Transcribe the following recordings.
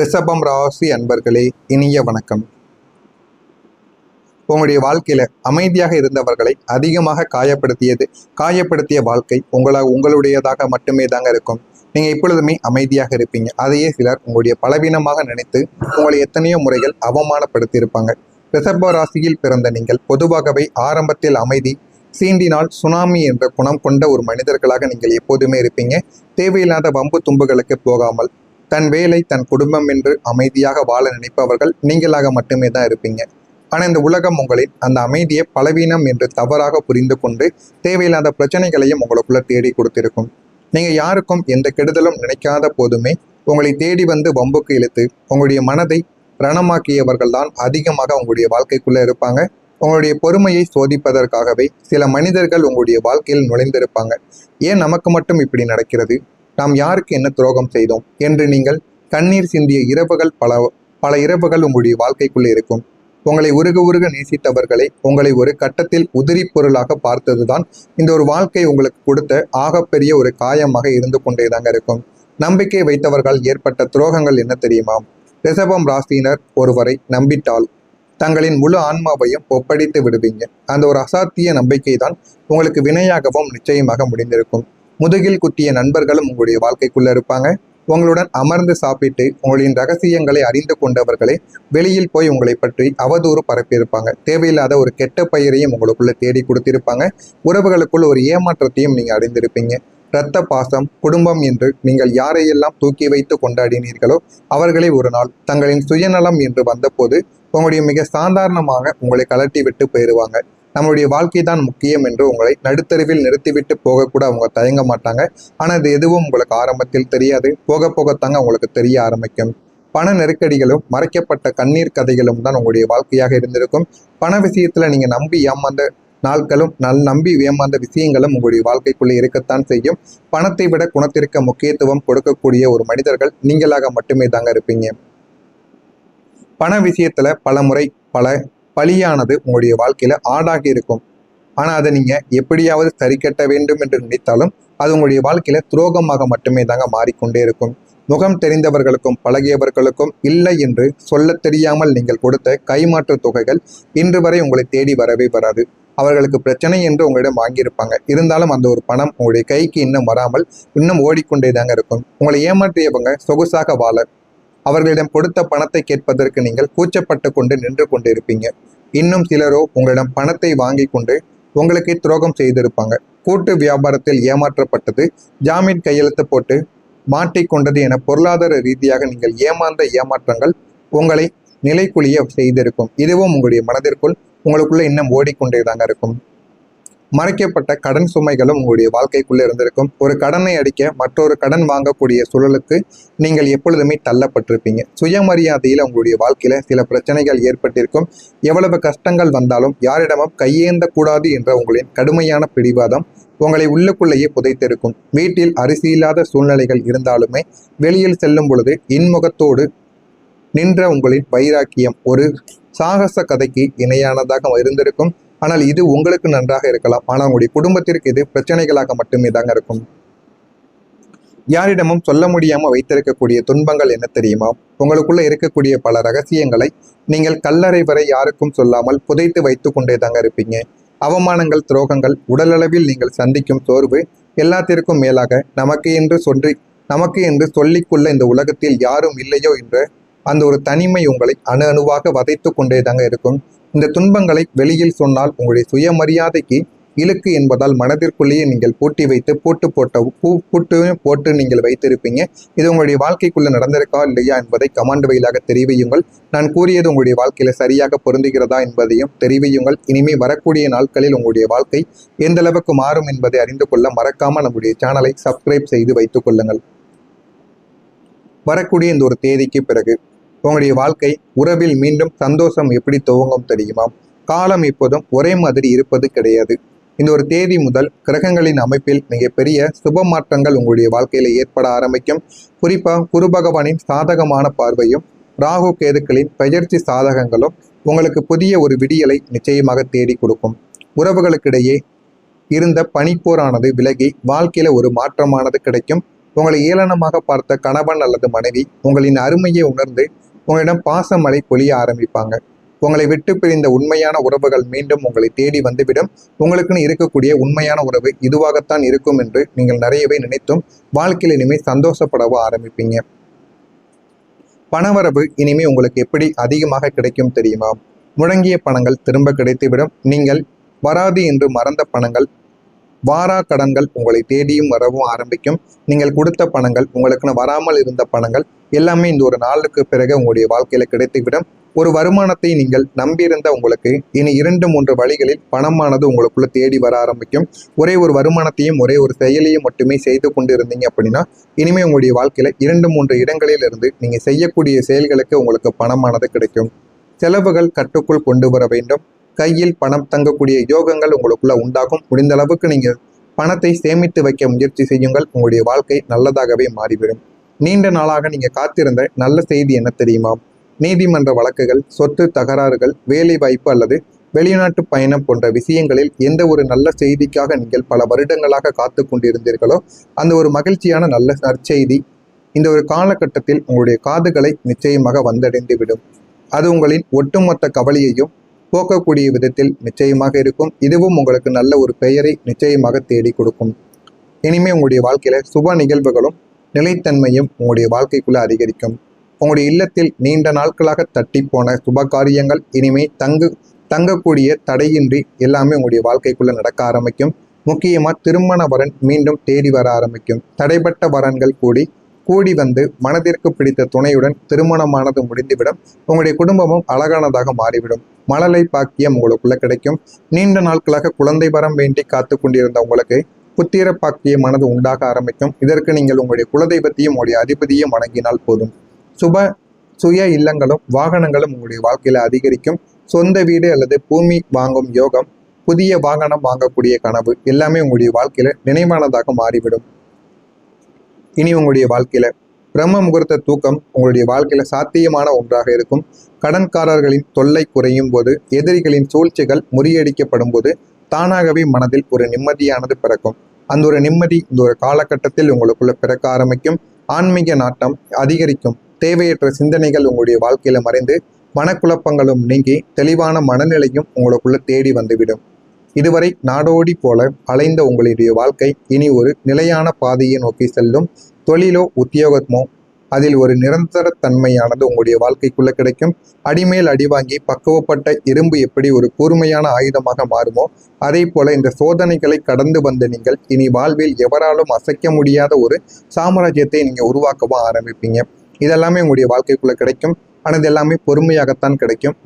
ரிஷபம் ராசி அன்பர்களே, இனிய வணக்கம். உங்களுடைய வாழ்க்கையில அமைதியாக இருந்தவர்களை அதிகமாக காயப்படுத்திய வாழ்க்கை உங்களுடையதாக மட்டுமே தாங்க இருக்கும். நீங்க இப்பொழுதுமே அமைதியாக இருப்பீங்க. அதையே சிலர் உங்களுடைய பலவீனமாக நினைத்து உங்களை எத்தனையோ முறைகள் அவமானப்படுத்தி இருப்பாங்க. ரிஷப ராசியில் பிறந்த நீங்கள் பொதுவாகவே ஆரம்பத்தில் அமைதி, சீண்டினால் சுனாமி என்ற குணம் கொண்ட ஒரு மனிதர்களாக நீங்கள் எப்போதுமே இருப்பீங்க. தேவையில்லாத வம்பு தும்புகளுக்கு போகாமல் தன் வேலை, தன் குடும்பம் என்று அமைதியாக வாழ நினைப்பவர்கள் நீங்களாக மட்டுமே தான் இருப்பீங்க. ஆனால் இந்த உலகம் உங்களின் அந்த அமைதியை பலவீனம் என்று தவறாக புரிந்து கொண்டு தேவையில்லாத பிரச்சனைகளையும் உங்களுக்குள்ள தேடி கொடுத்திருக்கும். நீங்க யாருக்கும் எந்த கெடுதலும் நினைக்காத போதுமே உங்களை தேடி வந்து வம்புக்கு இழுத்து உங்களுடைய மனதை ரணமாக்கியவர்கள் தான் அதிகமாக உங்களுடைய வாழ்க்கைக்குள்ள இருப்பாங்க. உங்களுடைய பொறுமையை சோதிப்பதற்காகவே சில மனிதர்கள் உங்களுடைய வாழ்க்கையில் நுழைந்திருப்பாங்க. ஏன் நமக்கு மட்டும் இப்படி நடக்கிறது, நாம் யாருக்கு என்ன துரோகம் செய்தோம் என்று நீங்கள் கண்ணீர் சிந்திய இரவுகள் பல இரவுகள் உங்களுடைய வாழ்க்கைக்குள்ளே இருக்கும். உங்களை உருக நேசித்தவர்களை உங்களை ஒரு கட்டத்தில் உதிரி பொருளாக பார்த்ததுதான் இந்த ஒரு வாழ்க்கை உங்களுக்கு கொடுத்த ஆகப்பெரிய ஒரு காயமாக இருந்து கொண்டேதாங்க இருக்கும். நம்பிக்கை வைத்தவர்கள் ஏற்பட்ட துரோகங்கள் என்ன தெரியுமா? ரிஷபம் ராசியினர் ஒருவரை நம்பிட்டால் தங்களின் முழு ஆன்மாவையும் ஒப்படைத்து விடுவீங்க. அந்த ஒரு அசாத்திய நம்பிக்கை தான் உங்களுக்கு வினையாகவும் நிச்சயமாக முடிந்திருக்கும். முதுகில் குத்திய நண்பர்களும் உங்களுடைய வாழ்க்கைக்குள்ள இருப்பாங்க. உங்களுடன் அமர்ந்து சாப்பிட்டு உங்களின் ரகசியங்களை அறிந்து கொண்டவர்களே வெளியில் போய் உங்களை பற்றி அவதூறு பரப்பியிருப்பாங்க. தேவையில்லாத ஒரு கெட்ட பெயரையும் உங்களுக்குள்ள தேடி கொடுத்திருப்பாங்க. உறவுகளுக்குள் ஒரு ஏமாற்றத்தையும் நீங்க அடைந்திருப்பீங்க. இரத்த பாசம், குடும்பம் என்று நீங்கள் யாரையெல்லாம் தூக்கி வைத்து கொண்டாடினீர்களோ அவர்களை ஒரு நாள் தங்களின் சுயநலம் என்று வந்தபோது உங்களுடைய மிக சாதாரணமாக உங்களை கலட்டி விட்டு போயிடுவாங்க. நம்மளுடைய வாழ்க்கை தான் முக்கியம் என்று உங்களை நடுத்தருவில் நிறுத்திவிட்டு போகக்கூட அவங்க தயங்க மாட்டாங்க. ஆனால் அது எதுவும் உங்களுக்கு ஆரம்பத்தில் தெரியாது. போக போகத்தாங்க உங்களுக்கு தெரிய ஆரம்பிக்கும். பண நெருக்கடிகளும் மறைக்கப்பட்ட கண்ணீர் கதைகளும் தான் உங்களுடைய வாழ்க்கையாக இருந்திருக்கும். பண விஷயத்துல நீங்க நம்பி ஏமாந்த நாட்களும் நம்பி ஏமாந்த விஷயங்களும் உங்களுடைய வாழ்க்கைக்குள்ளே இருக்கத்தான் செய்யும். பணத்தை விட குணத்திற்கு முக்கியத்துவம் கொடுக்கக்கூடிய ஒரு மனிதர்கள் நீங்களாக மட்டுமே தாங்க இருப்பீங்க. பண விஷயத்துல பல முறை பலியானது உங்களுடைய வாழ்க்கையில ஆடாகி இருக்கும். ஆனா அதை நீங்க எப்படியாவது சரி கட்ட வேண்டும் என்று நினைத்தாலும் அது உங்களுடைய வாழ்க்கையில துரோகமாக மட்டுமே தாங்க மாறிக்கொண்டே இருக்கும். முகம் தெரிந்தவர்களுக்கும் பழகியவர்களுக்கும் இல்லை என்று சொல்ல தெரியாமல் நீங்கள் கொடுத்த கைமாற்று தொகைகள் இன்று வரை உங்களை தேடி வரவே வராது. அவர்களுக்கு பிரச்சனை என்று உங்களிடம் வாங்கியிருப்பாங்க. இருந்தாலும் அந்த ஒரு பணம் உங்களுடைய கைக்கு இன்னும் வராமல் இன்னும் ஓடிக்கொண்டே தாங்க இருக்கும். உங்களை ஏமாற்றியவங்க சொகுசாக வாழ அவர்களிடம் கொடுத்த பணத்தை கேட்பதற்கு நீங்கள் கூச்சப்பட்டு கொண்டு நின்று கொண்டிருப்பீங்க. இன்னும் சிலரோ உங்களிடம் பணத்தை வாங்கி கொண்டு உங்களுக்கு துரோகம் செய்திருப்பாங்க. கூட்டு வியாபாரத்தில் ஏமாற்றப்பட்டது, ஜாமீன் கையெழுத்து போட்டு மாட்டிக்கொண்டது என பொருளாதார ரீதியாக நீங்கள் ஏமாந்த ஏமாற்றங்கள் உங்களை நிலைக்குழிய செய்திருக்கும். இதுவும் உங்களுடைய மனதிற்குள் உங்களுக்குள்ள இன்னும் ஓடிக்கொண்டே தாங்க இருக்கும். மறைக்கப்பட்ட கடன் சுமைகளும் உங்களுடைய வாழ்க்கைக்குள்ளே இருந்திருக்கும். ஒரு கடனை அடிக்க மற்றொரு கடன் வாங்கக்கூடிய சூழலுக்கு நீங்கள் எப்பொழுதுமே தள்ளப்பட்டிருப்பீங்க. சுயமரியாதையில் உங்களுடைய வாழ்க்கையில சில பிரச்சனைகள் ஏற்பட்டிருக்கும். எவ்வளவு கஷ்டங்கள் வந்தாலும் யாரிடமும் கையேந்த கூடாது என்ற உங்களின் கடுமையான பிடிவாதம் உங்களை உள்ளுக்குள்ளேயே புதைத்திருக்கும். வீட்டில் அரிசி இல்லாத சூழ்நிலைகள் இருந்தாலுமே வெளியில் செல்லும் பொழுது இன்முகத்தோடு நின்ற உங்களின் வைராக்கியம் ஒரு சாகச கதைக்கு இணையானதாக இருந்திருக்கும். ஆனால் இது உங்களுக்கு நன்றாக இருக்கலாம். ஆனால் உங்களுடைய குடும்பத்திற்கு இது பிரச்சனைகளாக மட்டுமே தாங்க இருக்கும். யாரிடமும் சொல்ல முடியாம வைத்திருக்கக்கூடிய துன்பங்கள் என்ன தெரியுமா? உங்களுக்குள்ள இருக்கக்கூடிய பல ரகசியங்களை நீங்கள் கல்லறை வரை யாருக்கும் சொல்லாமல் புதைத்து வைத்து கொண்டே தாங்க இருப்பீங்க. அவமானங்கள், துரோகங்கள், உடலளவில் நீங்கள் சந்திக்கும் சோர்வு எல்லாத்திற்கும் மேலாக நமக்கு என்று சொல்லிக்கொள்ள இந்த உலகத்தில் யாரும் இல்லையோ என்ற அந்த ஒரு தனிமை உங்களை அணுவாக வதைத்து கொண்டே தாங்க இருக்கும். இந்த துன்பங்களை வெளியில் சொன்னால் உங்களுடைய சுயமரியாதைக்கு இழுக்கு என்பதால் மனதிற்குள்ளேயே நீங்கள் பூட்டி வைத்து போட்டு நீங்கள் வைத்திருப்பீங்க. இது உங்களுடைய வாழ்க்கைக்குள்ள நடந்திருக்கா இல்லையா என்பதை கமெண்ட் வழியாக தெரிவியுங்கள். நான் கூறியது உங்களுடைய வாழ்க்கையில சரியாக பொருந்துகிறதா என்பதையும் தெரிவியுங்கள். இனிமே வரக்கூடிய நாட்களில் உங்களுடைய வாழ்க்கை எந்த அளவுக்கு மாறும் என்பதை அறிந்து கொள்ள மறக்காம நம்முடைய சேனலை சப்ஸ்கிரைப் செய்து வைத்துக் கொள்ளுங்கள். வரக்கூடிய இந்த ஒரு தேதிக்கு பிறகு உங்களுடைய வாழ்க்கை உறவில் மீண்டும் சந்தோஷம் எப்படி துவங்கும் தெரியுமா? காலம் இப்போதும் ஒரே மாதிரி இருப்பது கிடையாது. இந்த ஒரு தேதி முதல் கிரகங்களின் அமைப்பில் மிகப்பெரிய சுப மாற்றங்கள் உங்களுடைய வாழ்க்கையில ஏற்பட ஆரம்பிக்கும். குறிப்பாக குரு பகவானின் சாதகமான பார்வையும் ராகு கேதுக்களின் பெயர்ச்சி சாதகங்களும் உங்களுக்கு புதிய ஒரு விடியலை நிச்சயமாக தேடி கொடுக்கும். உறவுகளுக்கிடையே இருந்த பனிப்போரானது விலகி வாழ்க்கையில ஒரு மாற்றமானது கிடைக்கும். உங்களை ஏளனமாக பார்த்த கணவன் அல்லது மனைவி உங்களின் அருமையை உணர்ந்து உங்களிடம் பாசமழை பொழிய ஆரம்பிப்பாங்க. உங்களை விட்டு பிரிந்த உண்மையான உறவுகள் மீண்டும் உங்களை தேடி வந்துவிடும். உங்களுக்குன்னு இருக்கக்கூடிய உண்மையான உறவு இதுவாகத்தான் இருக்கும் என்று நீங்கள் நிறையவே நினைத்தும் வாழ்க்கையில் இனிமேல் சந்தோஷப்படவும் ஆரம்பிப்பீங்க. பணவரவு இனிமே உங்களுக்கு எப்படி அதிகமாக கிடைக்கும் தெரியுமா? முழங்கிய பணங்கள் திரும்ப கிடைத்துவிடும். நீங்கள் வராது என்று மறந்த பணங்கள், வாரா கடன்கள் உங்களை தேடியும் வரவும் ஆரம்பிக்கும். நீங்கள் கொடுத்த பணங்கள், உங்களுக்குன்னு வராமல் இருந்த பணங்கள் எல்லாமே இந்த ஒரு நாளுக்கு பிறகு உங்களுடைய வாழ்க்கையில கிடைத்துவிடும். ஒரு வருமானத்தை நீங்கள் நம்பியிருந்த உங்களுக்கு இனி 2-3 வழிகளில் பணமானது உங்களுக்குள்ள தேடி வர ஆரம்பிக்கும். ஒரே ஒரு வருமானத்தையும் ஒரே ஒரு செயலையும் மட்டுமே செய்து கொண்டு இருந்தீங்க அப்படின்னா இனிமே உங்களுடைய வாழ்க்கையில 2-3 இடங்களில் இருந்து நீங்க செய்யக்கூடிய செயல்களுக்கு உங்களுக்கு பணமானது கிடைக்கும். செலவுகள் கட்டுக்குள் கொண்டு வர வேண்டும். கையில் பணம் தங்கக்கூடிய யோகங்கள் உங்களுக்குள்ள உண்டாகும். முடிந்த அளவுக்கு நீங்க பணத்தை சேமித்து வைக்க முயற்சி செய்யுங்கள். உங்களுடைய வாழ்க்கை நல்லதாகவே மாறிவிடும். நீண்ட நாளாக நீங்க காத்திருந்த நல்ல செய்தி என்ன தெரியுமா? நீதிமன்ற வழக்குகள், சொத்து தகராறுகள், வேலை வாய்ப்பு அல்லது வெளிநாட்டு பயணம் போன்ற விஷயங்களில் எந்த ஒரு நல்ல செய்திக்காக நீங்கள் பல வருடங்களாக காத்து கொண்டிருந்தீர்களோ அந்த ஒரு மகிழ்ச்சியான நல்ல நற்செய்தி இந்த ஒரு காலகட்டத்தில் உங்களுடைய காதுகளை நிச்சயமாக வந்தடைந்து விடும். அது உங்களின் ஒட்டுமொத்த கவலையையும் போக்கக்கூடிய விதத்தில் நிச்சயமாக இருக்கும். இதுவும் உங்களுக்கு நல்ல ஒரு பெயரை நிச்சயமாக தேடி கொடுக்கும். இனிமே உங்களுடைய வாழ்க்கையில சுப நிகழ்வுகளும் நிலைத்தன்மையும் உங்களுடைய வாழ்க்கைக்குள்ள அதிகரிக்கும். உங்களுடைய இல்லத்தில் நீண்ட நாட்களாக தட்டி போன சுப காரியங்கள் இனிமே தங்கக்கூடிய தடையின்றி எல்லாமே உங்களுடைய வாழ்க்கைக்குள்ள நடக்க ஆரம்பிக்கும். முக்கியமா திருமண வரன் மீண்டும் தேடி வர ஆரம்பிக்கும். தடைப்பட்ட வரன்கள் கூடி வந்து மனதிற்கு பிடித்த துணையுடன் திருமணமானது முடிந்துவிடும். உங்களுடைய குடும்பமும் அழகானதாக மாறிவிடும். மழலை பாக்கியம் உங்களுக்குள்ள கிடைக்கும். நீண்ட நாட்களாக குழந்தை வரம் வேண்டி காத்து கொண்டிருந்த உங்களுக்கு புத்திர பாக்கியமானது உண்டாக ஆரம்பிக்கும். இதற்கு நீங்கள் உங்களுடைய குலதெய்வத்தையும் உங்களுடைய அதிபதியும் வணங்கினால் போதும். சுய இல்லங்களும் வாகனங்களும் உங்களுடைய வாழ்க்கையில அதிகரிக்கும். சொந்த வீடு அல்லது பூமி வாங்கும் யோகம், புதிய வாகனம் வாங்கக்கூடிய கனவு எல்லாமே உங்களுடைய வாழ்க்கையில நினைவானதாக மாறிவிடும். இனி உங்களுடைய வாழ்க்கையில பிரம்ம முகூர்த்த தூக்கம் உங்களுடைய வாழ்க்கையில சாத்தியமான ஒன்றாக இருக்கும். கடன்காரர்களின் தொல்லை குறையும் போது, எதிரிகளின் சூழ்ச்சிகள் முறியடிக்கப்படும் போது தானாகவே மனதில் ஒரு நிம்மதியானது பிறக்கும். அந்த ஒரு நிம்மதி இந்த ஒரு காலகட்டத்தில் உங்களுக்குள்ள பிறக்க ஆரம்பிக்கும். ஆன்மீக நாட்டம் அதிகரிக்கும். தேவையற்ற சிந்தனைகள் உங்களுடைய வாழ்க்கையில மறைந்து மனக்குழப்பங்களும் நீங்கி தெளிவான மனநிலையும் உங்களுக்குள்ள தேடி வந்துவிடும். இதுவரை நாடோடி போல அலைந்த உங்களுடைய வாழ்க்கை இனி ஒரு நிலையான பாதையை நோக்கி செல்லும். தொழிலோ உத்தியோகமோ அதில் ஒரு நிரந்தர தன்மையானது உங்களுடைய வாழ்க்கைக்குள்ள கிடைக்கும். அடிமேல் அடி வாங்கி பக்குவப்பட்ட இரும்பு எப்படி ஒரு கூர்மையான ஆயுதமாக மாறுமோ அதே போல இந்த சோதனைகளை கடந்து வந்த நீங்கள் இனி வாழ்வில் எவராலும் அசைக்க முடியாத ஒரு சாம்ராஜ்யத்தை நீங்க உருவாக்கவும் ஆரம்பிப்பீங்க. இதெல்லாமே உங்களுடைய வாழ்க்கைக்குள்ள கிடைக்கும். ஆனால் இது எல்லாமே பொறுமையாகத்தான் கிடைக்கும்.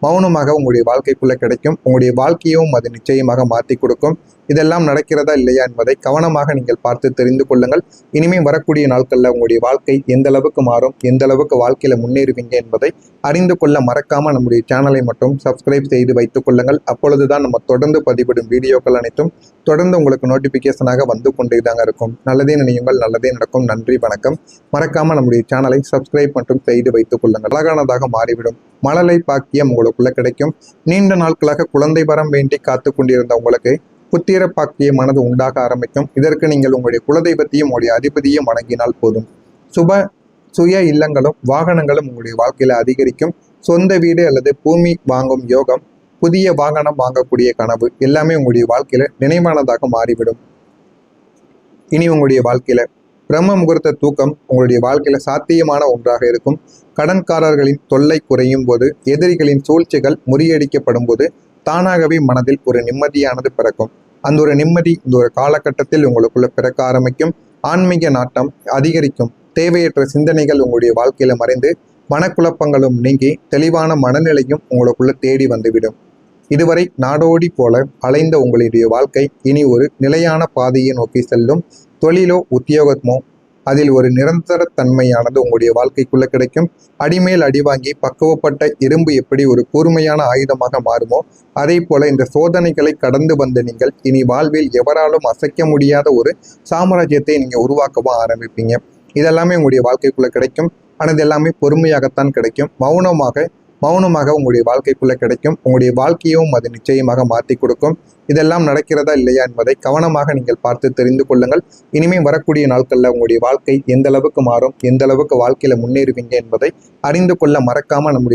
மௌனமாக உங்களுடைய வாழ்க்கைக்குள்ள கிடைக்கும். உங்களுடைய வாழ்க்கையும் அது நிச்சயமாக மாற்றி கொடுக்கும். இதெல்லாம் நடக்கிறதா இல்லையா என்பதை கவனமாக நீங்கள் பார்த்து தெரிந்து கொள்ளுங்கள். இனிமேல் வரக்கூடிய நாட்களில் உங்களுடைய வாழ்க்கை எந்த அளவுக்கு மாறும், எந்த அளவுக்கு வாழ்க்கையில முன்னேறுவீங்க என்பதை அறிந்து கொள்ள மறக்காம நம்முடைய சேனலை மட்டும் சப்ஸ்கிரைப் செய்து வைத்துக் கொள்ளுங்கள். அப்பொழுதுதான் நம்ம தொடர்ந்து பதிவிடும் வீடியோக்கள் அனைத்தும் தொடர்ந்து உங்களுக்கு நோட்டிபிகேஷனாக வந்து கொண்டே தாங்க இருக்கும். நல்லதே நினையுங்கள், நல்லதே நடக்கும். நன்றி, வணக்கம். மறக்காம நம்முடைய சேனலை சப்ஸ்கிரைப் மற்றும் செய்து வைத்துக் கொள்ளுங்கள். அழகானதாக மாறிவிடும். மழலை பாக்கியம் உங்களுக்குள்ள கிடைக்கும். நீண்ட நாட்களாக குழந்தை வரம் வேண்டி காத்து கொண்டிருந்த உங்களுக்கு புத்திர பாக்கியமானது உண்டாக ஆரம்பிக்கும். இதற்கு நீங்கள் உங்களுடைய குலதெய்வத்தையும் உங்களுடைய அதிபதியும் வணங்கினால் போதும். சுய இல்லங்களும் வாகனங்களும் உங்களுடைய வாழ்க்கையில அதிகரிக்கும். சொந்த வீடு அல்லது பூமி வாங்கும் யோகம், புதிய வாகனம் வாங்கக்கூடிய கனவு எல்லாமே உங்களுடைய வாழ்க்கையில நினைவானதாக மாறிவிடும். இனி உங்களுடைய வாழ்க்கையில பிரம்ம முகூர்த்த தூக்கம் உங்களுடைய வாழ்க்கையில சாத்தியமான ஒன்றாக இருக்கும். கடன்காரர்களின் தொல்லை குறையும் போது, எதிரிகளின் சூழ்ச்சிகள் முறியடிக்கப்படும் போது தானாகவே மனதில் ஒரு நிம்மதியானது பிறக்கும். அந்த ஒரு நிம்மதி இந்த ஒரு காலகட்டத்தில் உங்களுக்குள்ள பிறக்க ஆரம்பிக்கும். ஆன்மீக நாட்டம் அதிகரிக்கும். தேவையற்ற சிந்தனைகள் உங்களுடைய வாழ்க்கையில மறைந்து மனக்குழப்பங்களும் நீங்கி தெளிவான மனநிலையும் உங்களுக்குள்ள தேடி வந்துவிடும். இதுவரை நாடோடி போல அலைந்த உங்களுடைய வாழ்க்கை இனி ஒரு நிலையான பாதையை நோக்கி செல்லும். தொழிலோ உத்தியோகமோ அதில் ஒரு நிரந்தர தன்மையானது உங்களுடைய வாழ்க்கைக்குள்ள கிடைக்கும். அடிமேல் அடி வாங்கி பக்குவப்பட்ட இரும்பு எப்படி ஒரு கூர்மையான ஆயுதமாக மாறுமோ அதே போல இந்த சோதனைகளை கடந்து வந்த நீங்கள் இனி வாழ்வில் எவராலும் அசைக்க முடியாத ஒரு சாம்ராஜ்யத்தை நீங்க உருவாக்கவும் ஆரம்பிப்பீங்க. இதெல்லாமே உங்களுடைய வாழ்க்கைக்குள்ள கிடைக்கும். ஆனால் இது எல்லாமே பொறுமையாகத்தான் கிடைக்கும். மௌனமாக உங்களுடைய வாழ்க்கைக்குள்ள கிடைக்கும். உங்களுடைய வாழ்க்கையும் அது நிச்சயமாக மாற்றி கொடுக்கும். இதெல்லாம் நடக்கிறதா இல்லையா என்பதை கவனமாக நீங்கள் பார்த்து தெரிந்து கொள்ளுங்கள். இனிமேல் வரக்கூடிய நாட்களில் உங்களுடைய வாழ்க்கை எந்த அளவுக்கு மாறும், எந்த அளவுக்கு வாழ்க்கையில முன்னேறுவீங்க என்பதை அறிந்து கொள்ள மறக்காம நம்முடைய